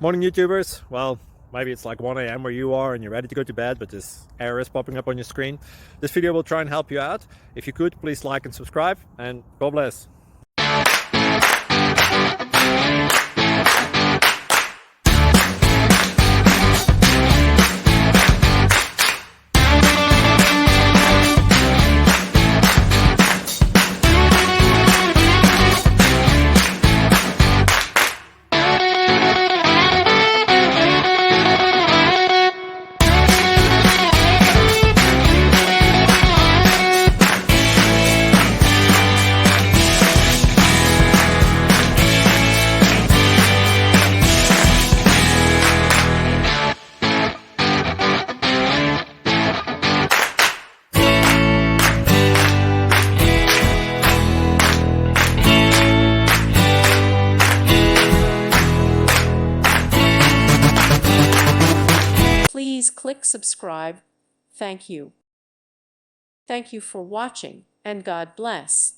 Morning YouTubers. Well, maybe it's like 1 a.m. where you are and you're ready to go to bed, but this error is popping up on your screen. This video will try and help you out. If you could, please like and subscribe, and God bless. Please click subscribe. Thank you. Thank you for watching, and God bless.